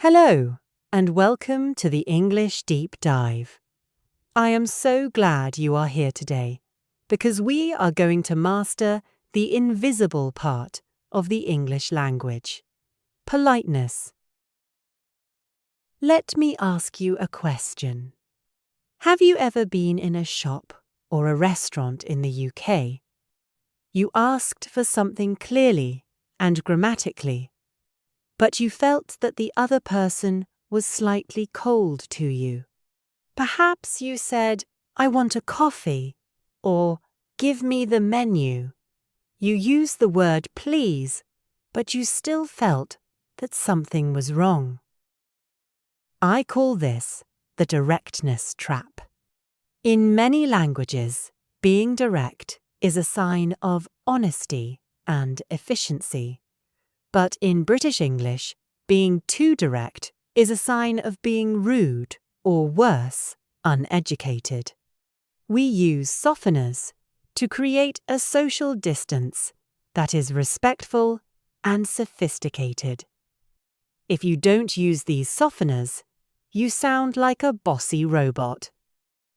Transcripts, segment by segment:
Hello, and welcome to the English Deep Dive. I am so glad you are here today, because we are going to master the invisible part of the English language, politeness. Let me ask you a question. Have you ever been in a shop or a restaurant in the UK? You asked for something clearly and grammatically, but you felt that the other person was slightly cold to you. Perhaps you said, "I want a coffee," or "give me the menu." You used the word please, but you still felt that something was wrong. I call this the directness trap. In many languages, being direct is a sign of honesty and efficiency. But in British English, being too direct is a sign of being rude or worse, uneducated. We use softeners to create a social distance that is respectful and sophisticated. If you don't use these softeners, you sound like a bossy robot.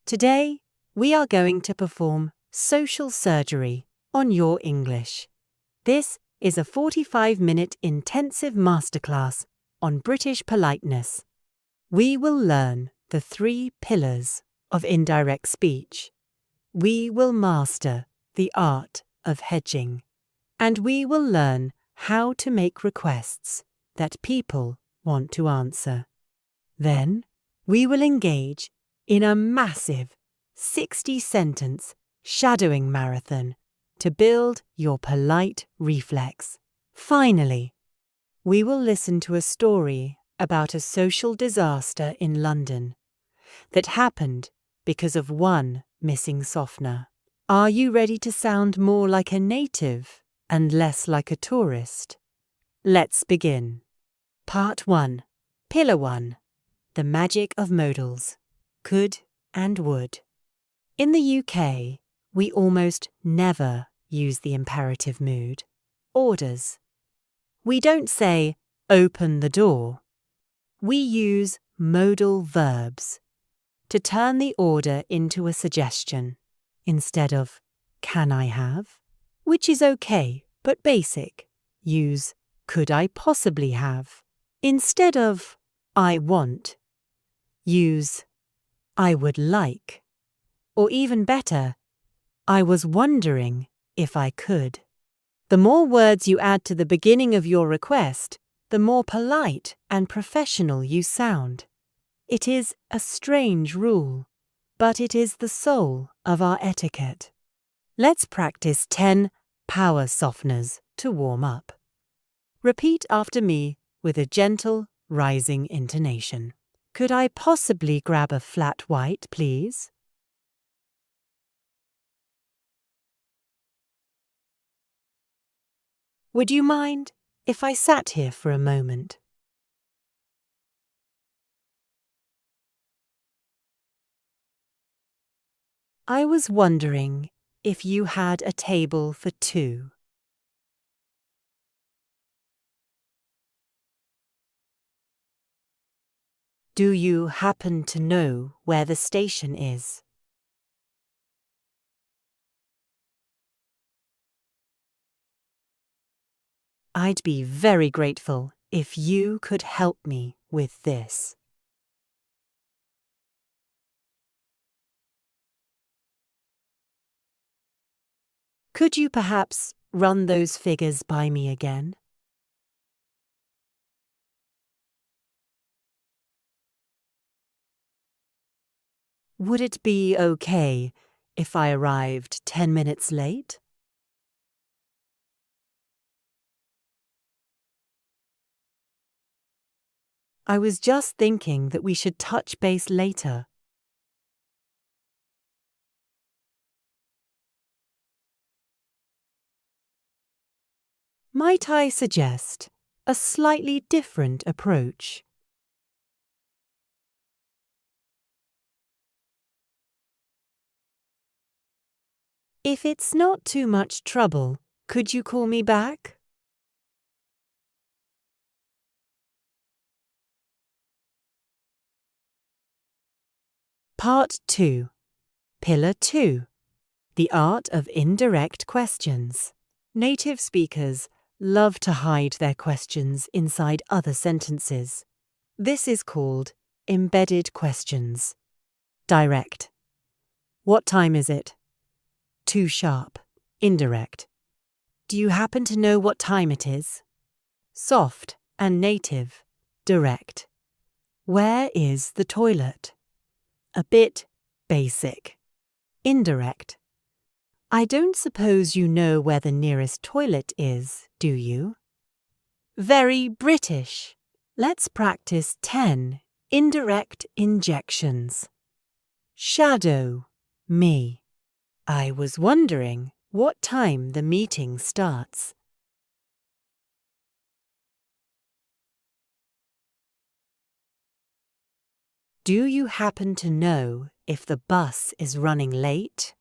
Today, we are going to perform social surgery on your English. This is a 45-minute intensive masterclass on British politeness. We will learn the 3 pillars of indirect speech. We will master the art of hedging. And we will learn how to make requests that people want to answer. Then, we will engage in a massive 60-sentence shadowing marathon to build your polite reflex. Finally, we will listen to a story about a social disaster in London that happened because of one missing softener. Are you ready to sound more like a native and less like a tourist? Let's begin. Part 1. Pillar 1. The magic of modals. Could and would. In the UK, we almost never use the imperative mood, orders. We don't say, "open the door." We use modal verbs to turn the order into a suggestion instead of, "can I have?" which is okay but basic. Use, "could I possibly have?" instead of, "I want." Use, "I would like," or even better, "I was wondering if I could." The more words you add to the beginning of your request, the more polite and professional you sound. It is a strange rule, but it is the soul of our etiquette. Let's practice 10 power softeners to warm up. Repeat after me with a gentle, rising intonation. Could I possibly grab a flat white, please? Would you mind if I sat here for a moment? I was wondering if you had a table for 2. Do you happen to know where the station is? I'd be very grateful if you could help me with this. Could you perhaps run those figures by me again? Would it be okay if I arrived 10 minutes late? I was just thinking that we should touch base later. Might I suggest a slightly different approach? If it's not too much trouble, could you call me back? Part 2. Pillar 2. The Art of Indirect Questions. Native speakers love to hide their questions inside other sentences. This is called embedded questions. Direct. What time is it? Too sharp. Indirect. Do you happen to know what time it is? Soft and native. Direct. Where is the toilet? A bit basic. Indirect. I don't suppose you know where the nearest toilet is, do you? Very British. Let's practice 10 indirect injections. Shadow. Me. I was wondering what time the meeting starts. Do you happen to know if the bus is running late?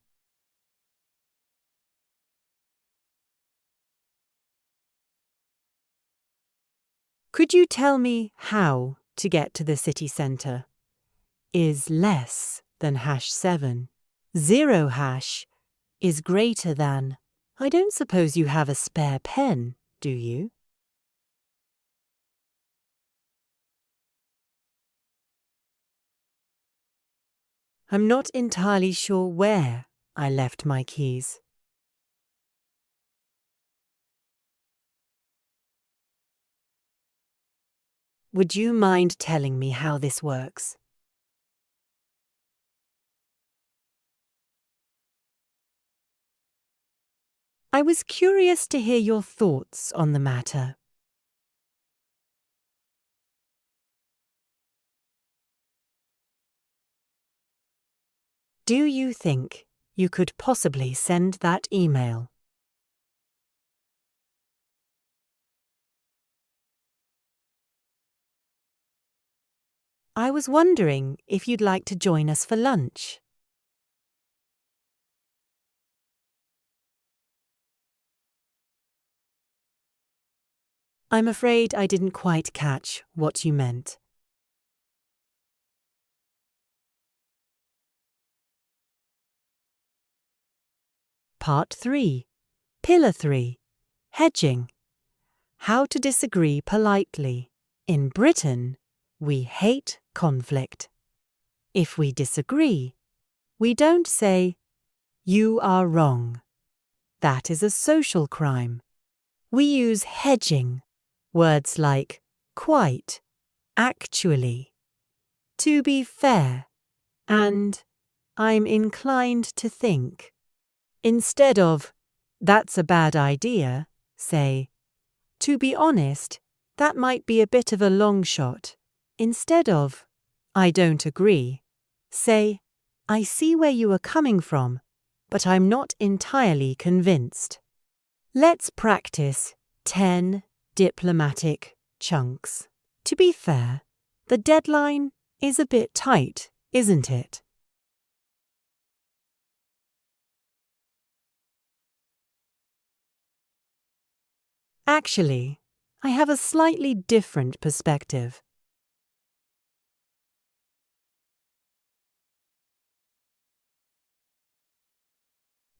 Could you tell me how to get to the city centre? Is less than #7. 0 is greater than. I don't suppose you have a spare pen, do you? I'm not entirely sure where I left my keys. Would you mind telling me how this works? I was curious to hear your thoughts on the matter. Do you think you could possibly send that email? I was wondering if you'd like to join us for lunch. I'm afraid I didn't quite catch what you meant. Part 3. Pillar 3. Hedging. How to disagree politely. In Britain, we hate conflict. If we disagree, we don't say, "You are wrong." That is a social crime. We use hedging, words like quite, actually, to be fair, and I'm inclined to think. Instead of, "That's a bad idea," say, "To be honest, that might be a bit of a long shot." Instead of, "I don't agree," say, "I see where you are coming from, but I'm not entirely convinced." Let's practice 10 diplomatic chunks. To be fair, the deadline is a bit tight, isn't it? Actually, I have a slightly different perspective.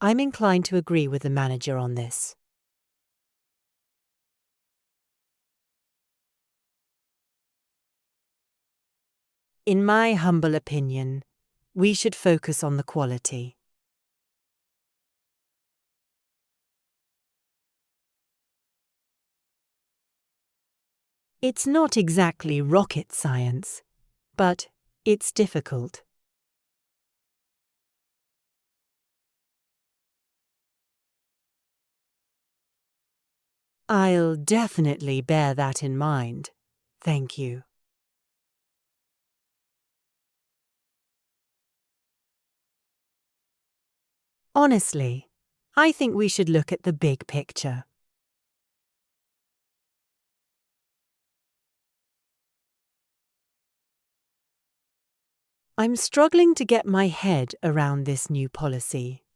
I'm inclined to agree with the manager on this. In my humble opinion, we should focus on the quality. It's not exactly rocket science, but it's difficult. I'll definitely bear that in mind. Thank you. Honestly, I think we should look at the big picture. I'm struggling to get my head around this new policy.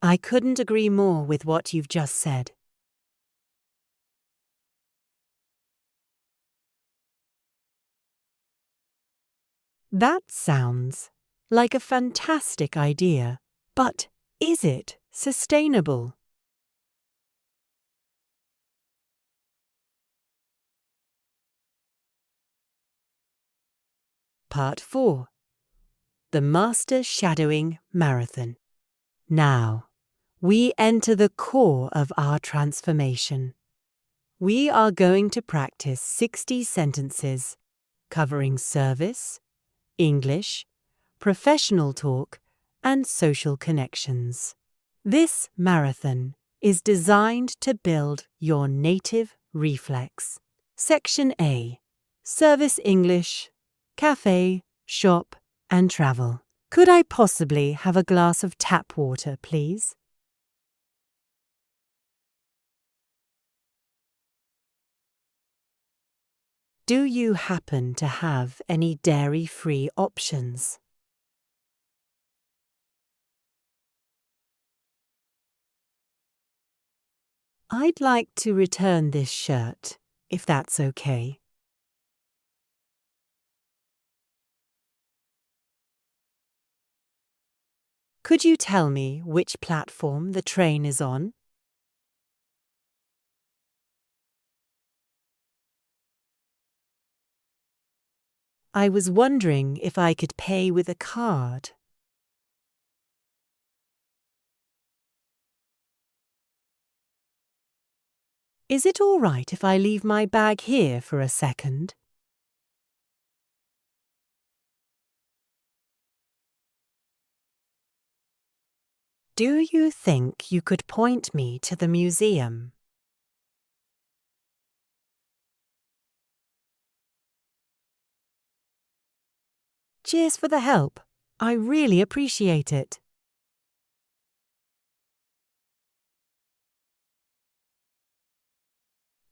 I couldn't agree more with what you've just said. That sounds like a fantastic idea, but is it sustainable? Part 4. The Master Shadowing Marathon. Now, we enter the core of our transformation. We are going to practice 60 sentences covering service, English, professional talk, and social connections. This marathon is designed to build your native reflex. Section A. Service English, cafe, shop, and travel. Could I possibly have a glass of tap water, please? Do you happen to have any dairy-free options? I'd like to return this shirt, if that's okay. Could you tell me which platform the train is on? I was wondering if I could pay with a card. Is it all right if I leave my bag here for a second? Do you think you could point me to the museum? Cheers for the help. I really appreciate it.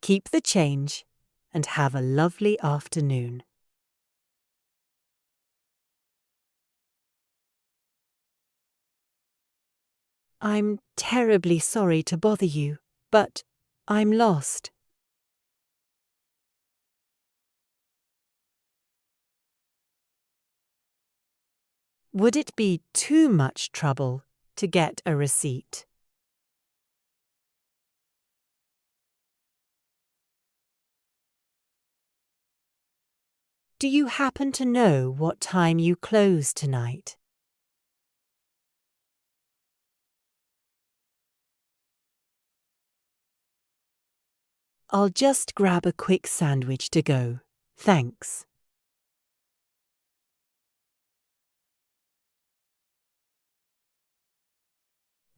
Keep the change and have a lovely afternoon. I'm terribly sorry to bother you, but I'm lost. Would it be too much trouble to get a receipt? Do you happen to know what time you close tonight? I'll just grab a quick sandwich to go. Thanks.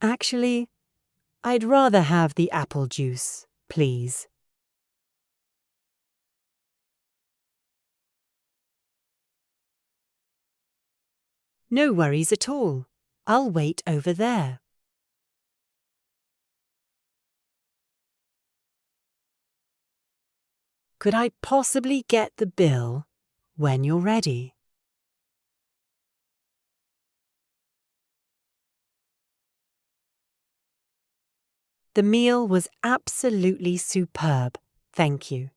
Actually, I'd rather have the apple juice, please. No worries at all. I'll wait over there. Could I possibly get the bill when you're ready? The meal was absolutely superb, thank you.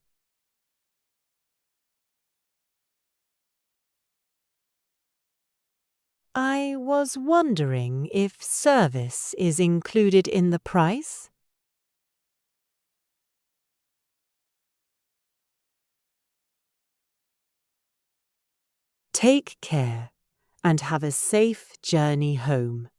I was wondering if service is included in the price? Take care and have a safe journey home.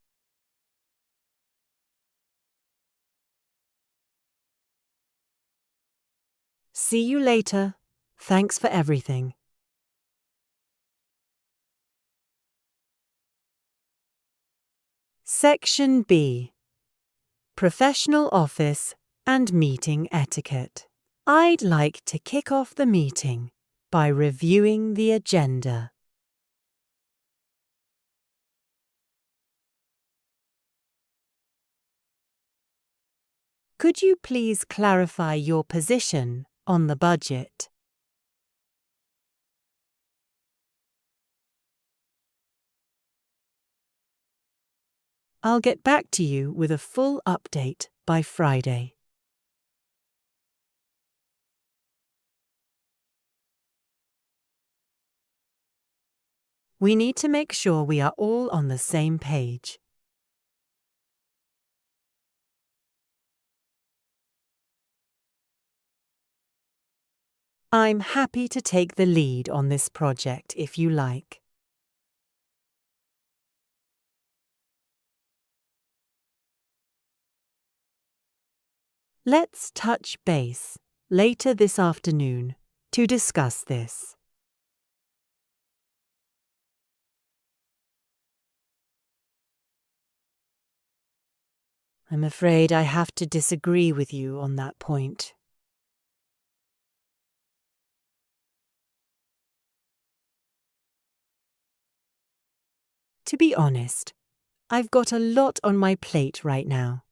See you later. Thanks for everything. Section B. Professional Office and Meeting Etiquette. I'd like to kick off the meeting by reviewing the agenda. Could you please clarify your position on the budget? I'll get back to you with a full update by Friday. We need to make sure we are all on the same page. I'm happy to take the lead on this project if you like. Let's touch base later this afternoon to discuss this. I'm afraid I have to disagree with you on that point. To be honest, I've got a lot on my plate right now.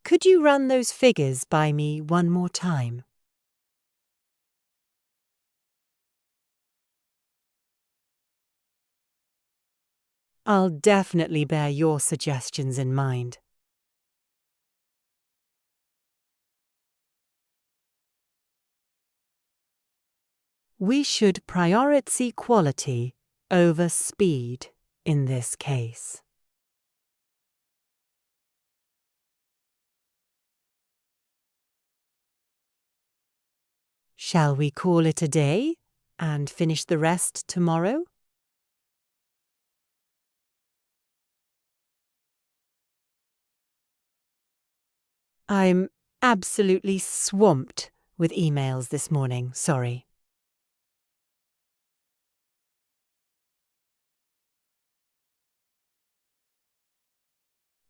Could you run those figures by me one more time? I'll definitely bear your suggestions in mind. We should prioritize quality over speed in this case. Shall we call it a day and finish the rest tomorrow? I'm absolutely swamped with emails this morning, sorry.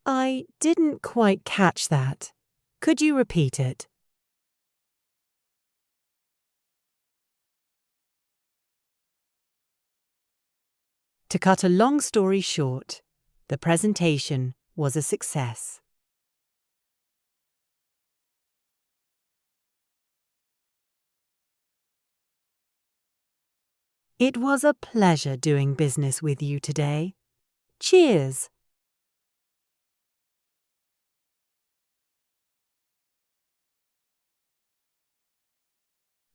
I didn't quite catch that. Could you repeat it? To cut a long story short, the presentation was a success. It was a pleasure doing business with you today. Cheers!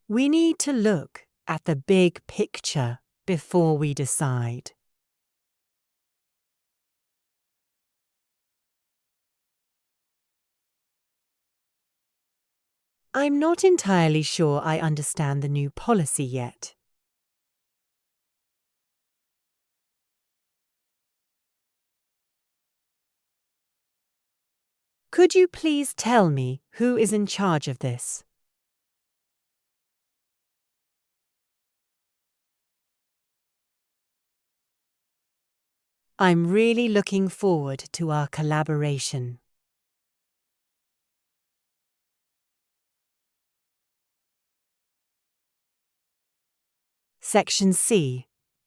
We need to look at the big picture before we decide. I'm not entirely sure I understand the new policy yet. Could you please tell me who is in charge of this? I'm really looking forward to our collaboration. Section C.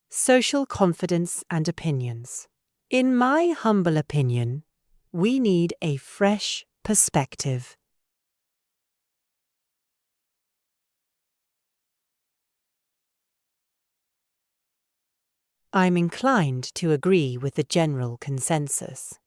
Social confidence and opinions. In my humble opinion, we need a fresh perspective. I'm inclined to agree with the general consensus.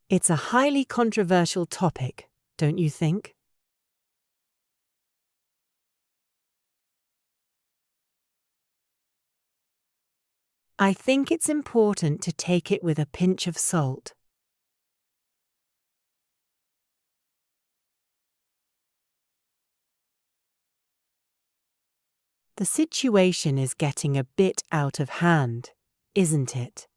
It's a highly controversial topic, don't you think? I think it's important to take it with a pinch of salt. The situation is getting a bit out of hand, isn't it?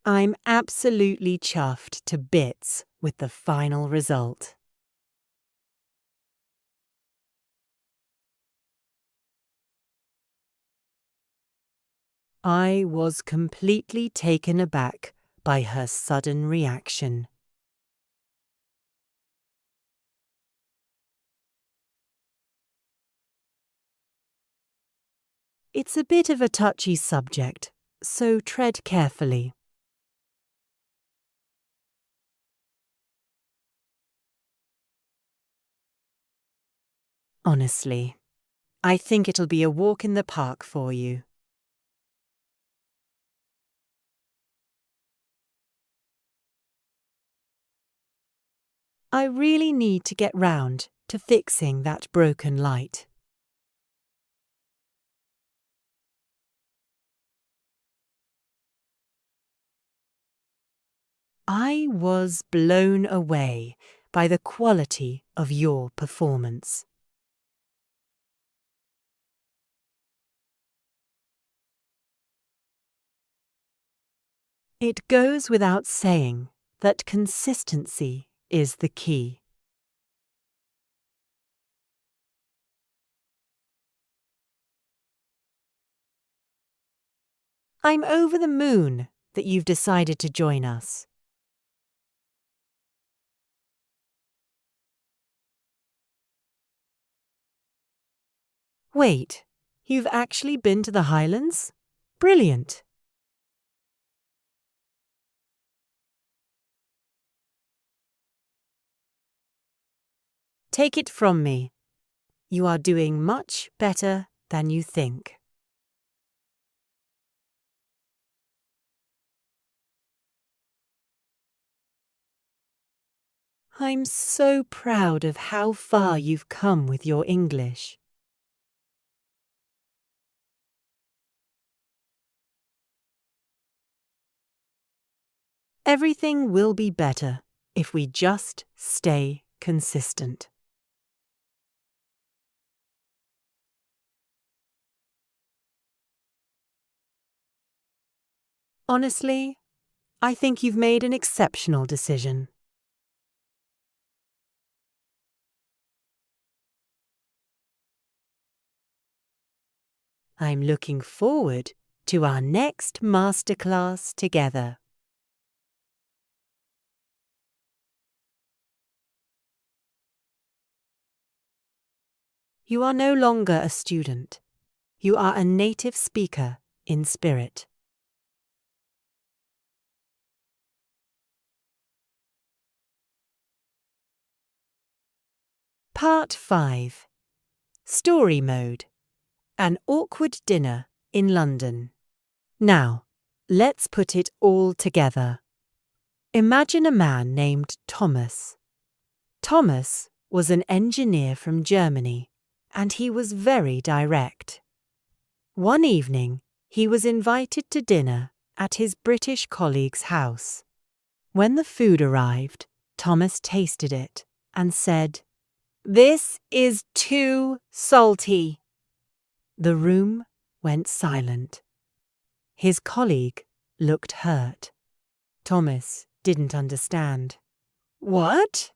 I'm absolutely chuffed to bits with the final result. I was completely taken aback by her sudden reaction. It's a bit of a touchy subject, so tread carefully. Honestly, I think it'll be a walk in the park for you. I really need to get round to fixing that broken light. I was blown away by the quality of your performance. It goes without saying that consistency is the key. I'm over the moon that you've decided to join us. Wait, you've actually been to the Highlands? Brilliant. Take it from me. You are doing much better than you think. I'm so proud of how far you've come with your English. Everything will be better if we just stay consistent. Honestly, I think you've made an exceptional decision. I'm looking forward to our next masterclass together. You are no longer a student. You are a native speaker in spirit. Part 5. Story Mode. An awkward dinner in London. Now, let's put it all together. Imagine a man named Thomas. Thomas was an engineer from Germany, and he was very direct. One evening, he was invited to dinner at his British colleague's house. When the food arrived, Thomas tasted it and said, "This is too salty." The room went silent. His colleague looked hurt. Thomas didn't understand. "What?"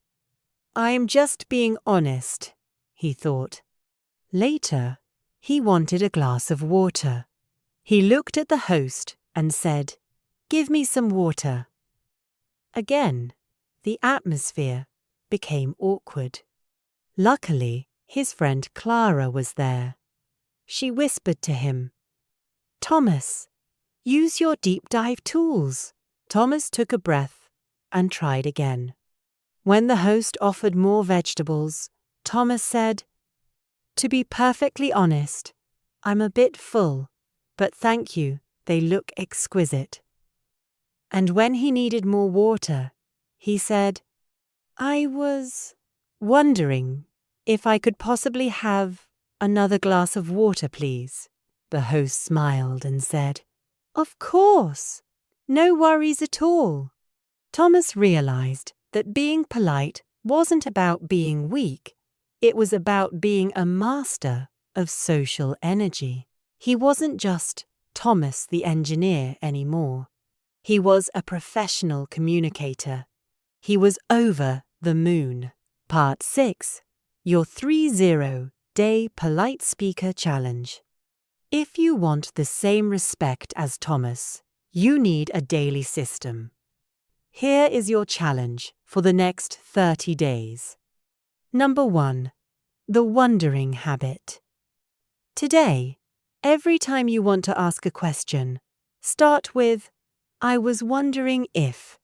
"I'm just being honest," he thought. Later, he wanted a glass of water. He looked at the host and said, "Give me some water." Again, the atmosphere became awkward. Luckily, his friend Clara was there. She whispered to him, "Thomas, use your deep dive tools." Thomas took a breath and tried again. When the host offered more vegetables, Thomas said, "To be perfectly honest, I'm a bit full, but thank you, they look exquisite." And when he needed more water, he said, "I was wondering if I could possibly have another glass of water, please." The host smiled and said, "Of course, no worries at all." Thomas realized that being polite wasn't about being weak, it was about being a master of social energy. He wasn't just Thomas the engineer anymore. He was a professional communicator. He was over the moon. Part 6. Your 30-day Polite Speaker Challenge. If you want the same respect as Thomas, you need a daily system. Here is your challenge for the next 30 days. Number 1. The wondering habit. Today, every time you want to ask a question, start with, "I was wondering if,"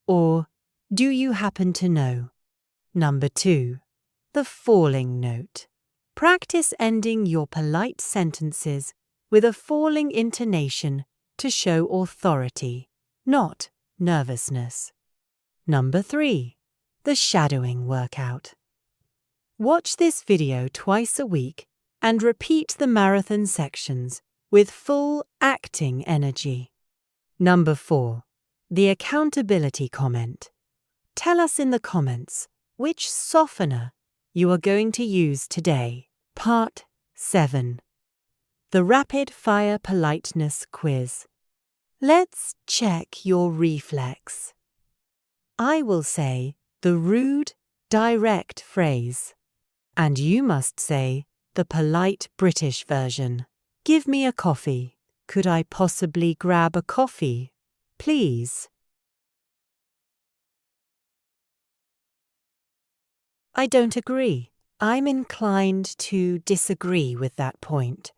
or "Do you happen to know?" Number 2. the falling note. Practice ending your polite sentences with a falling intonation to show authority, not nervousness. Number 3. The shadowing workout. Watch this video twice a week and repeat the marathon sections with full acting energy. Number 4. The accountability comment. Tell us in the comments which softener you are going to use today. Part 7. The Rapid Fire Politeness Quiz. Let's check your reflex. I will say the rude, direct phrase, and you must say the polite British version. Give me a coffee. Could I possibly grab a coffee, please? I don't agree. I'm inclined to disagree with that point.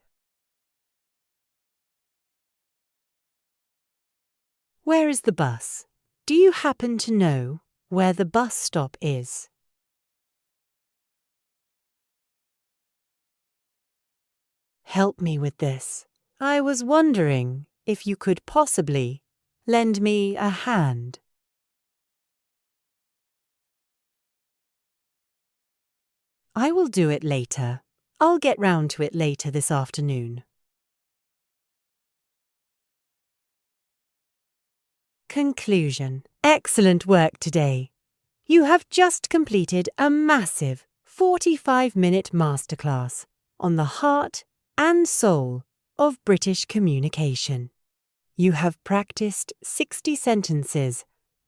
Where is the bus? Do you happen to know where the bus stop is? Help me with this. I was wondering if you could possibly lend me a hand. I will do it later. I'll get round to it later this afternoon. Conclusion. Excellent work today. You have just completed a massive 45-minute masterclass on the heart and soul of British communication. You have practiced 60 sentences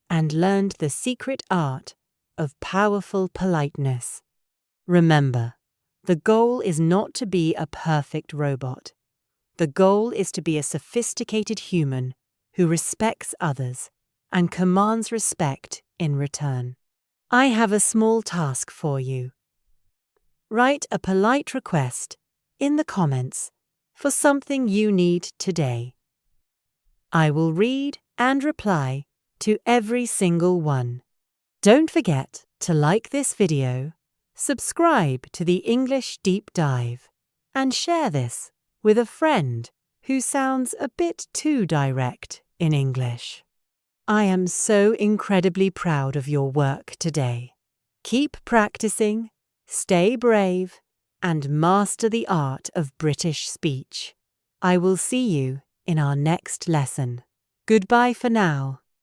and learned the secret art of powerful politeness. Remember, the goal is not to be a perfect robot. The goal is to be a sophisticated human who respects others and commands respect in return. I have a small task for you. Write a polite request in the comments for something you need today. I will read and reply to every single one. Don't forget to like this video, subscribe to the English Deep Dive, and share this with a friend who sounds a bit too direct in English. I am so incredibly proud of your work today. Keep practicing, stay brave, and master the art of British speech. I will see you in our next lesson. Goodbye for now.